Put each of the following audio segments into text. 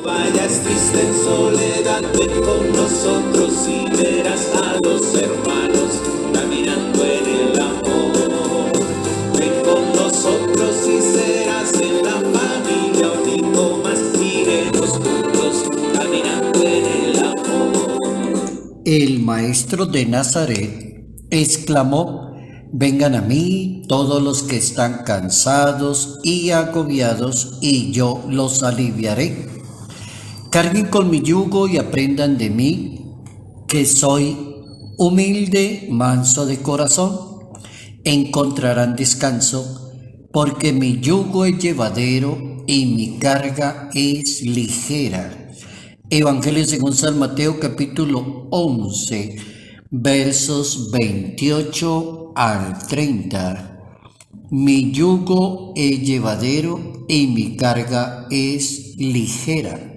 Vayas triste en soledad, ven con nosotros y verás a los hermanos caminando en el amor. Ven con nosotros y serás en la familia un hijo más, iremos juntos caminando en el amor. El maestro de Nazaret exclamó: vengan a mí todos los que están cansados y agobiados, y yo los aliviaré. Carguen con mi yugo y aprendan de mí, que soy humilde, manso de corazón. Encontrarán descanso, porque mi yugo es llevadero y mi carga es ligera. Evangelio según San Mateo, capítulo 11, versos 28 al 30. Mi yugo es llevadero y mi carga es ligera.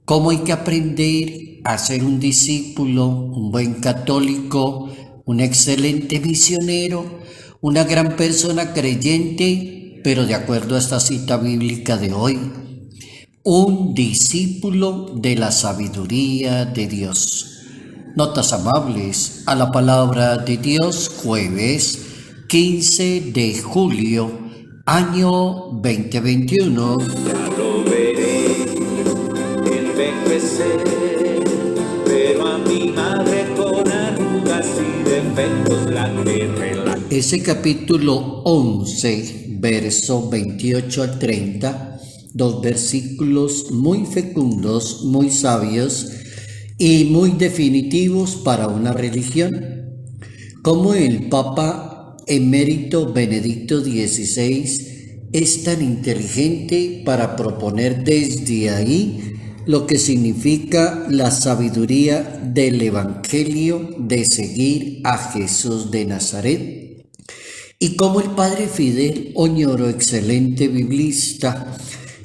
¿Cómo hay que aprender a ser un discípulo, un buen católico, un excelente misionero, una gran persona creyente, pero de acuerdo a esta cita bíblica de hoy, un discípulo de la sabiduría de Dios? Notas amables a la palabra de Dios, jueves 15 de julio, año 2021. Ya lo veré envejecer, pero a mi madre con arrugas y defectos la relaja. Ese capítulo 11, verso 28 al 30, dos versículos muy fecundos, muy sabios y muy definitivos para una religión. Como el Papa emérito Benedicto XVI es tan inteligente para proponer desde ahí lo que significa la sabiduría del Evangelio de seguir a Jesús de Nazaret. Y como el Padre Fidel Oñoro, excelente biblista,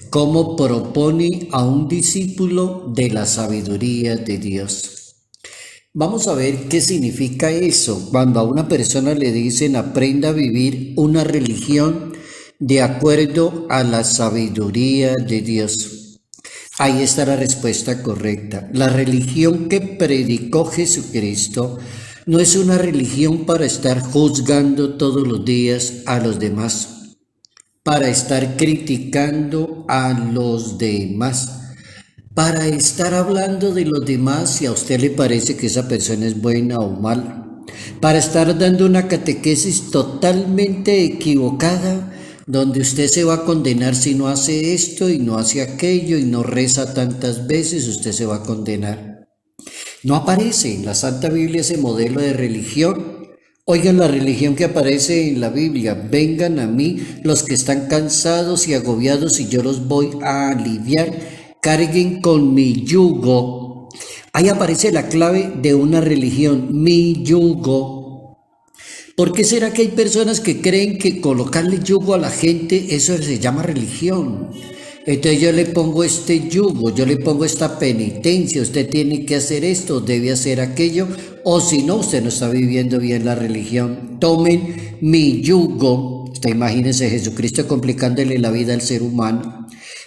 cómo propone a un discípulo de la sabiduría de Dios. Vamos a ver qué significa eso cuando a una persona le dicen aprenda a vivir una religión de acuerdo a la sabiduría de Dios. Ahí está la respuesta correcta. La religión que predicó Jesucristo no es una religión para estar juzgando todos los días a los demás, para estar criticando a los demás, para estar hablando de los demás si a usted le parece que esa persona es buena o mala, para estar dando una catequesis totalmente equivocada, donde usted se va a condenar si no hace esto y no hace aquello y no reza tantas veces, usted se va a condenar. No aparece en la Santa Biblia ese modelo de religión. Oigan la religión que aparece en la Biblia: vengan a mí los que están cansados y agobiados y yo los voy a aliviar, carguen con mi yugo. Ahí aparece la clave de una religión: mi yugo. ¿Por qué será que hay personas que creen que colocarle yugo a la gente, eso se llama religión? Entonces yo le pongo este yugo, yo le pongo esta penitencia, usted tiene que hacer esto, debe hacer aquello, o si no, usted no está viviendo bien la religión. Tomen mi yugo. Usted imagínese Jesucristo complicándole la vida al ser humano.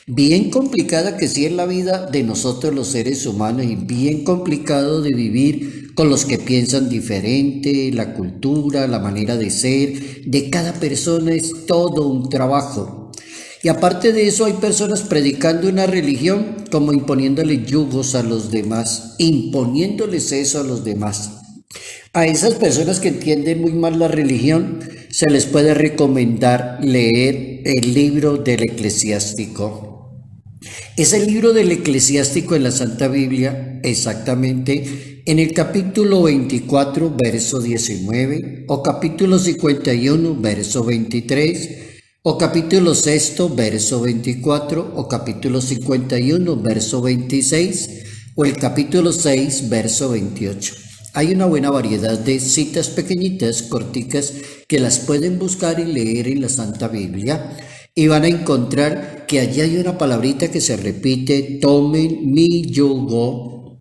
Bien complicada que sí es la vida de nosotros los seres humanos, y bien complicado de vivir con los que piensan diferente. La cultura, la manera de ser de cada persona es todo un trabajo. Y aparte de eso hay personas predicando una religión como imponiéndole yugos a los demás, imponiéndoles eso a los demás. A esas personas que entienden muy mal la religión se les puede recomendar leer el libro del Eclesiástico. Es el libro del Eclesiástico en la Santa Biblia, exactamente en el capítulo 24, verso 19, o capítulo 51, verso 23, o capítulo 6, verso 24, o capítulo 51, verso 26, o el capítulo 6, verso 28. Hay una buena variedad de citas pequeñitas, corticas, que las pueden buscar y leer en la Santa Biblia, y van a encontrar que allí hay una palabrita que se repite: tomen mi yugo.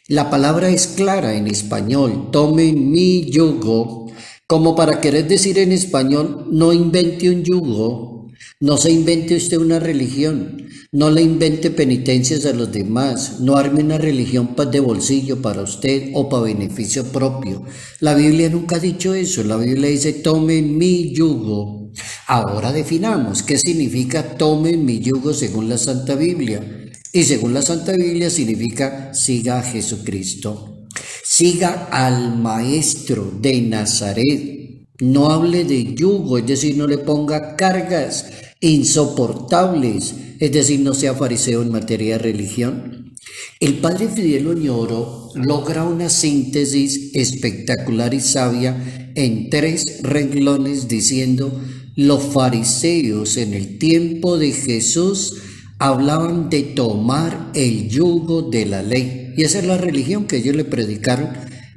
La palabra es clara en español: tomen mi yugo, como para querer decir en español: no invente un yugo, no se invente usted una religión, No le invente penitencias a los demás. No arme una religión de bolsillo para usted o para beneficio propio. La Biblia nunca ha dicho eso. La Biblia dice, tomen mi yugo. Ahora definamos qué significa tomen mi yugo según la Santa Biblia. Y según la Santa Biblia significa siga a Jesucristo. Siga al Maestro de Nazaret. No hable de yugo, es decir, no le ponga cargas insoportables, es decir, no sea fariseo en materia de religión. El padre Fidel Oñoro logra una síntesis espectacular y sabia en 3 renglones diciendo: los fariseos en el tiempo de Jesús hablaban de tomar el yugo de la ley, y esa es la religión que ellos le predicaron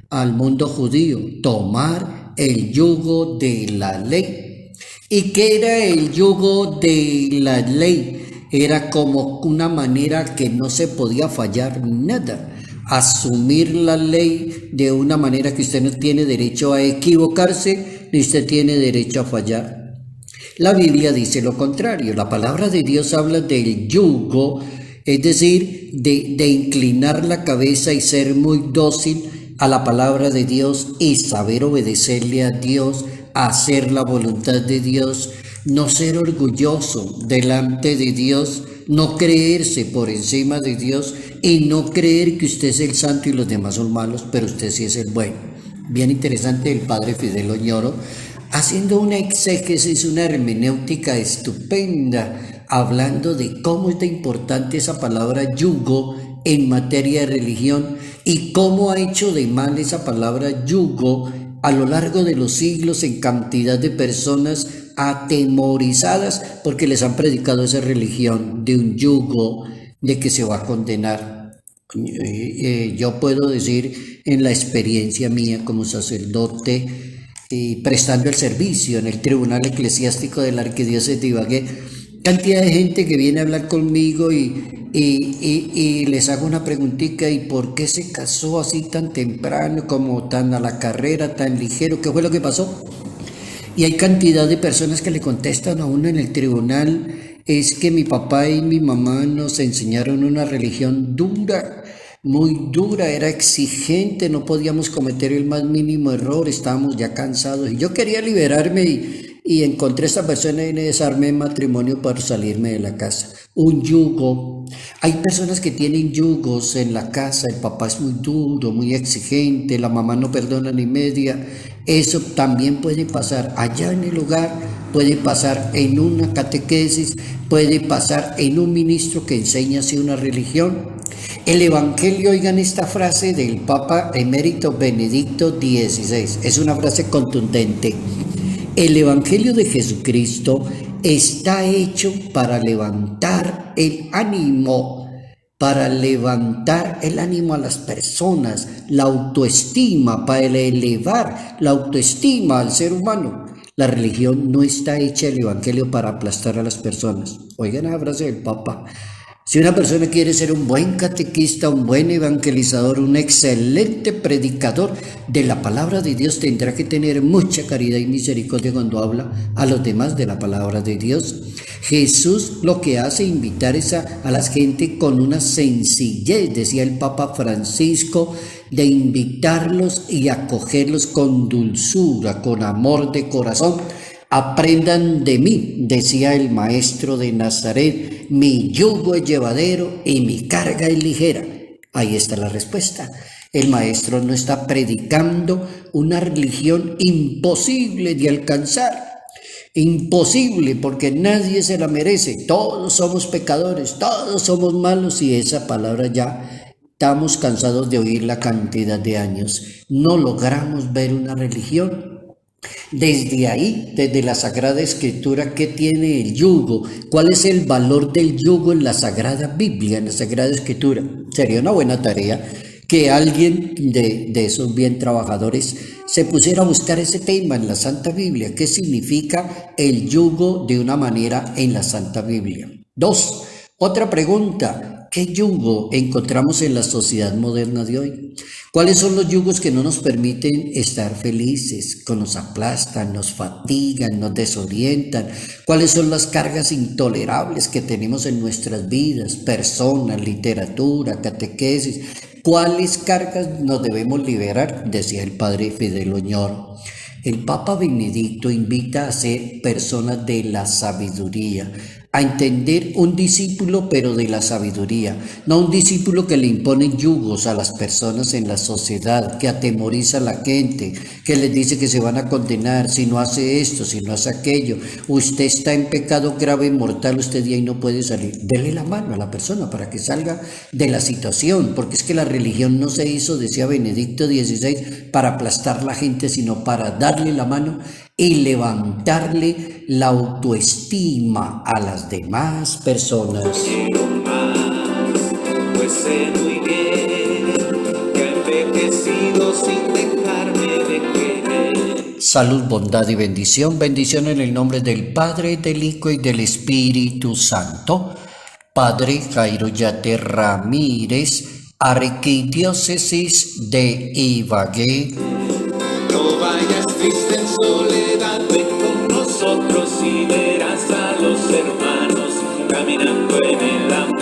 al mundo judío, tomar el yugo de la ley. ¿Y qué era el yugo de la ley? Era como una manera que no se podía fallar nada. Asumir la ley de una manera que usted no tiene derecho a equivocarse, ni usted tiene derecho a fallar. La Biblia dice lo contrario. La palabra de Dios habla del yugo, es decir, de inclinar la cabeza y ser muy dócil a la palabra de Dios y saber obedecerle a Dios, hacer la voluntad de Dios, no ser orgulloso delante de Dios, no creerse por encima de Dios y no creer que usted es el santo y los demás son malos, pero usted sí es el bueno. Bien interesante el padre Fidel Oñoro, haciendo una exégesis, una hermenéutica estupenda, hablando de cómo es de importante esa palabra yugo en materia de religión y cómo ha hecho de mal esa palabra yugo a lo largo de los siglos en cantidad de personas atemorizadas porque les han predicado esa religión de un yugo, de que se va a condenar. Yo puedo decir en la experiencia mía como sacerdote, prestando el servicio en el Tribunal Eclesiástico de la Arquidiócesis de Ibagué, cantidad de gente que viene a hablar conmigo y les hago una preguntita: ¿y por qué se casó así tan temprano, como tan a la carrera, tan ligero? ¿Qué fue lo que pasó? Y hay cantidad de personas que le contestan a uno en el tribunal: es que mi papá y mi mamá nos enseñaron una religión dura, muy dura, era exigente, no podíamos cometer el más mínimo error, estábamos ya cansados. Y yo quería liberarme y encontré a esta persona y desarmé matrimonio para salirme de la casa. Un yugo. Hay personas que tienen yugos en la casa. El papá es muy duro, muy exigente, la mamá no perdona ni media. Eso también puede pasar allá en el hogar, puede pasar en una catequesis, puede pasar en un ministro que enseña así una religión. El Evangelio, oigan esta frase del Papa Emérito Benedicto XVI, es una frase contundente. El Evangelio de Jesucristo está hecho para levantar el ánimo, a las personas, la autoestima, para elevar la autoestima al ser humano. La religión no está hecha, el Evangelio, para aplastar a las personas. Oigan la frase del Papa. Si una persona quiere ser un buen catequista, un buen evangelizador, un excelente predicador de la palabra de Dios, tendrá que tener mucha caridad y misericordia cuando habla a los demás de la palabra de Dios. Jesús lo que hace es invitar a la gente con una sencillez, decía el Papa Francisco, de invitarlos y acogerlos con dulzura, con amor de corazón. Aprendan de mí, decía el Maestro de Nazaret, mi yugo es llevadero y mi carga es ligera. Ahí está la respuesta. El Maestro no está predicando una religión imposible de alcanzar. Imposible, porque nadie se la merece. Todos somos pecadores, todos somos malos, y esa palabra ya estamos cansados de oírla cantidad de años. No logramos ver una religión. Desde ahí, desde la Sagrada Escritura, ¿qué tiene el yugo? ¿Cuál es el valor del yugo en la Sagrada Biblia, en la Sagrada Escritura? Sería una buena tarea que alguien de esos bien trabajadores se pusiera a buscar ese tema en la Santa Biblia. ¿Qué significa el yugo de una manera en la Santa Biblia? 2. Otra pregunta. ¿Qué yugo encontramos en la sociedad moderna de hoy? ¿Cuáles son los yugos que no nos permiten estar felices, que nos aplastan, nos fatigan, nos desorientan? ¿Cuáles son las cargas intolerables que tenemos en nuestras vidas, personas, literatura, catequesis? ¿Cuáles cargas nos debemos liberar? Decía el padre Fidel Oñoro. El Papa Benedicto invita a ser personas de la sabiduría, a entender un discípulo pero de la sabiduría, no un discípulo que le impone yugos a las personas en la sociedad, que atemoriza a la gente, que les dice que se van a condenar si no hace esto, si no hace aquello, usted está en pecado grave mortal, usted de ahí no puede salir. Dele la mano a la persona para que salga de la situación, porque es que la religión no se hizo, decía Benedicto XVI, para aplastar a la gente, sino para darle la mano y levantarle la autoestima a las demás personas. Quiero más, pues sé muy bien que he envejecido sin dejarme de querer. Salud, bondad y bendición. Bendición en el nombre del Padre, del Hijo y del Espíritu Santo. Padre Jairo Yate Ramírez, Arquidiócesis de Ibagué. No vayas triste en soledad, ven con nosotros y verás a los hermanos caminando en el amor.